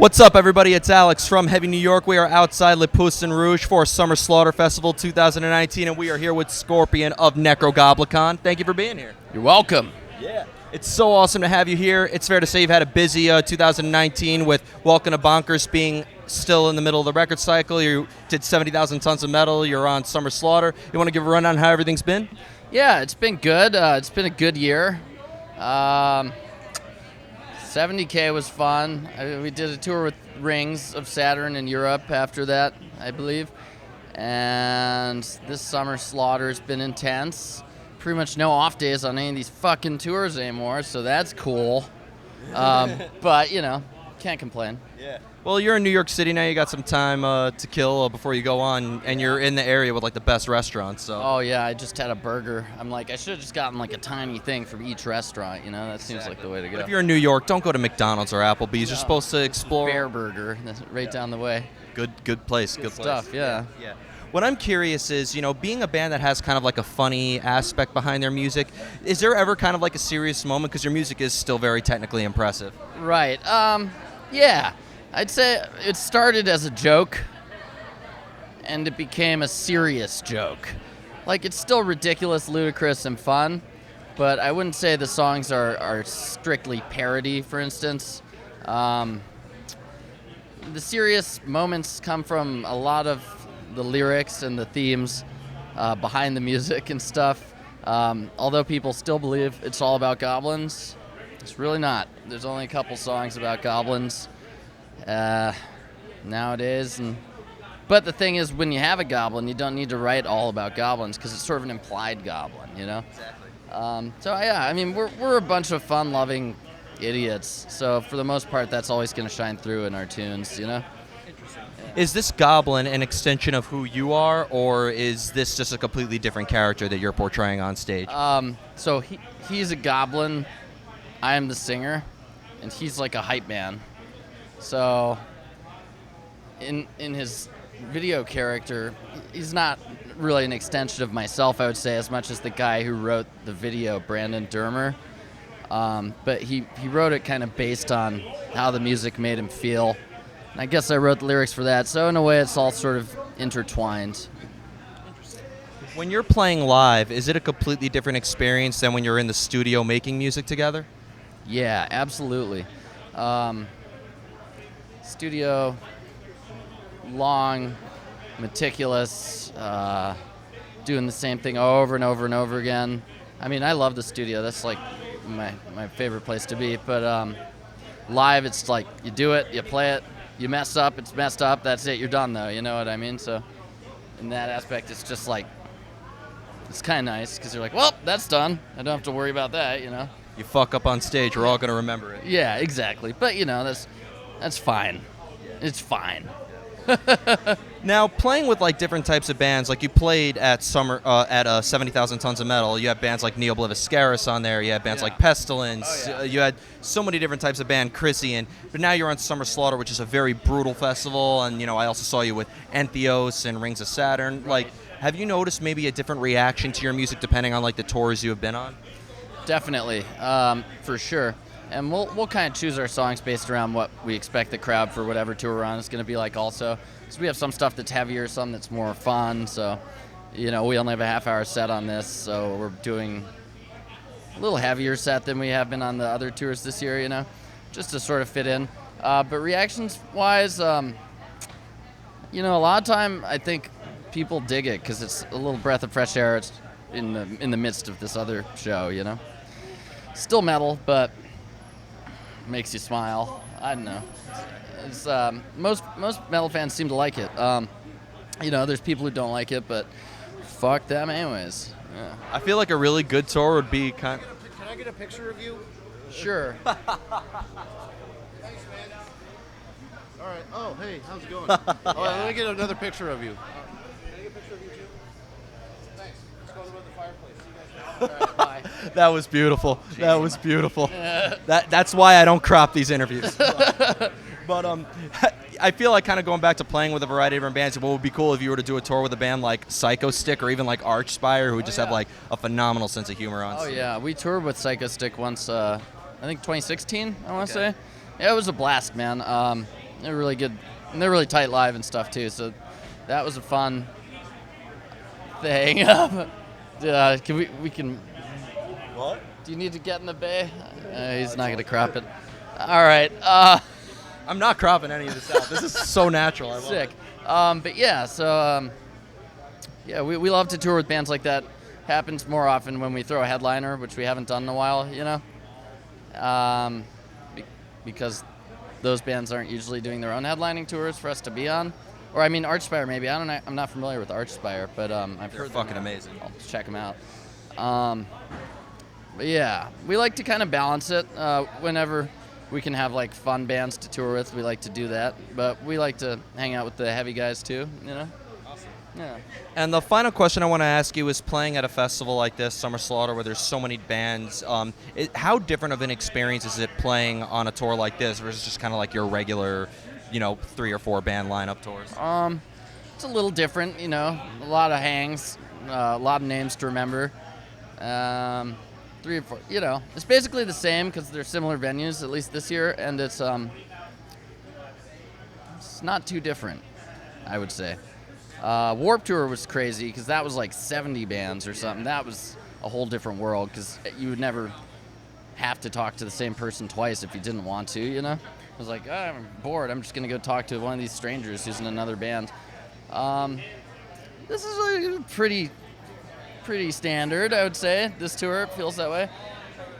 What's up, everybody? It's Alex from Heavy New York. We are outside Le Poussin Rouge for Summer Slaughter Festival 2019, and we are here with Scorpion of Nekrogoblikon. Thank you for being here. You're welcome. Yeah. It's so awesome to have you here. It's fair to say you've had a busy 2019 with Welcome to Bonkers being still in the middle of the record cycle. You did 70,000 tons of metal. You're on Summer Slaughter. You want to give a rundown on how everything's been? Yeah, it's been good. It's been a good year. 70K was fun. We did a tour with Rings of Saturn in Europe after that, I believe. And this Summer Slaughter's been intense. Pretty much no off days on any of these fucking tours anymore, so that's cool. But, you know, can't complain. Yeah. Well, you're in New York City now. You got some time to kill before you go on, and you're in the area with, like, the best restaurants. So. Oh, yeah, I just had a burger. I'm like, I should have just gotten, like, a tiny thing from each restaurant, you know? That seems like the way to go. But if you're in New York, don't go to McDonald's or Applebee's. You're supposed to explore. Bear Burger, that's right down the way. Good place. Good stuff, yeah. What I'm curious is, you know, being a band that has kind of like a funny aspect behind their music, is there ever kind of like a serious moment? Because your music is still very technically impressive. Right. Yeah. I'd say it started as a joke, and it became a serious joke. Like, it's still ridiculous, ludicrous, and fun, but I wouldn't say the songs are strictly parody, for instance. The serious moments come from a lot of the lyrics and the themes behind the music and stuff. Although people still believe it's all about goblins, it's really not. There's only a couple songs about goblins nowadays. But the thing is, when you have a goblin, you don't need to write all about goblins because it's sort of an implied goblin, you know? Exactly. So, yeah, I mean, we're a bunch of fun-loving idiots. So, for the most part, that's always going to shine through in our tunes, you know? Is this goblin an extension of who you are, or is this just a completely different character that you're portraying on stage? So he's a goblin, I am the singer, and he's like a hype man. So in his video character, he's not really an extension of myself, I would say, as much as the guy who wrote the video, Brandon Dermer. But he wrote it kind of based on how the music made him feel. And I guess I wrote the lyrics for that, so in a way it's all sort of intertwined. When you're playing live, is it a completely different experience than when you're in the studio making music together? Yeah, absolutely. Studio, long, meticulous, doing the same thing over and over and over again. I mean, I love the studio. That's like my favorite place to be. But live, it's like you do it, you play it, you mess up, it's messed up, that's it, you're done though, you know what I mean? So in that aspect, it's just like, it's kind of nice because you're like, well, that's done. I don't have to worry about that, you know? You fuck up on stage, we're all going to remember it. Yeah, exactly. But, you know, that's fine. It's fine. Now, playing with like different types of bands, like you played at 70,000 Tons of Metal. You had bands like Neobliviscaris on there. You had bands like Pestilence. You had so many different types of band, Chrysian. But now you're on Summer Slaughter, which is a very brutal festival. And, you know, I also saw you with Entheos and Rings of Saturn. Like, have you noticed maybe a different reaction to your music depending on like the tours you have been on? Definitely, for sure. And we'll kind of choose our songs based around what we expect the crowd for whatever tour we're on is going to be like also. So we have some stuff that's heavier, some that's more fun. So, you know, we only have a half-hour set on this, so we're doing a little heavier set than we have been on the other tours this year, you know, just to sort of fit in. But reactions-wise, you know, a lot of time I think people dig it because it's a little breath of fresh air. It's in the midst of this other show, you know. Still metal, but makes you smile. I don't know. It's, most metal fans seem to like it. You know, there's people who don't like it, but fuck them anyways. Yeah. I feel like a really good tour would be kind. Can I get a picture of you? Sure. Thanks, man. All right. Oh, hey, how's it going? Let me get another picture of you. Can I get a picture of you too? Thanks. Let's go to the fireplace. See you guys. All right, bye. That was beautiful. That was beautiful. That's why I don't crop these interviews. But I feel like kind of going back to playing with a variety of different bands, what would be cool if you were to do a tour with a band like Psycho Stick or even like Archspire, who just have like a phenomenal sense of humor on stage. Yeah, we toured with Psycho Stick once, I think 2016, I want to say. Yeah, it was a blast, man. they're really good, and they're really tight live and stuff too. So that was a fun thing. Can we can. What? Do you need to get in the bay? He's not gonna crop it. All right. I'm not cropping any of this out. This is so natural. I love Sick. it. But yeah, so yeah, we love to tour with bands like that. Happens more often when we throw a headliner, which we haven't done in a while, you know, because those bands aren't usually doing their own headlining tours for us to be on. Or I mean, Archspire maybe. I'm not familiar with Archspire, but I've They're heard fucking them. amazing. I'll just check them out. But yeah, we like to kind of balance it. Whenever we can have like fun bands to tour with, we like to do that. But we like to hang out with the heavy guys too, you know. Awesome. Yeah. And the final question I want to ask you is, playing at a festival like this, Summer Slaughter, where there's so many bands, how different of an experience is it playing on a tour like this versus just kind of like your regular, 3 or 4 band lineup tours? It's a little different, you know. A lot of hangs, a lot of names to remember. 3 or 4, it's basically the same because they're similar venues, at least this year, and it's not too different, I would say. Warped Tour was crazy because that was like 70 bands or something. That was a whole different world because you would never have to talk to the same person twice if you didn't want to, you know? I was like, I'm bored. I'm just going to go talk to one of these strangers who's in another band. This is pretty standard, I would say. This tour feels that way.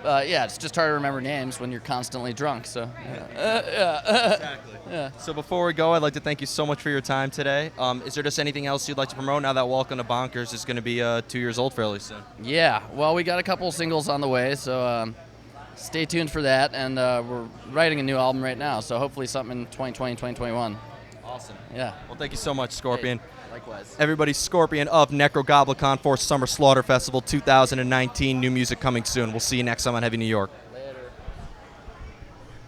Yeah, it's just hard to remember names when you're constantly drunk. So, yeah. Exactly. Yeah. So before we go, I'd like to thank you so much for your time today. Is there just anything else you'd like to promote now that Welcome to Bonkers is going to be 2 years old fairly soon? Yeah. Well, we got a couple singles on the way, so stay tuned for that. And we're writing a new album right now, so hopefully something in 2020, 2021. Awesome. Yeah. Well, thank you so much, Scorpion. Hey, likewise. Everybody, Scorpion of Nekrogoblikon for Summer Slaughter Festival 2019. New music coming soon. We'll see you next time on Heavy New York.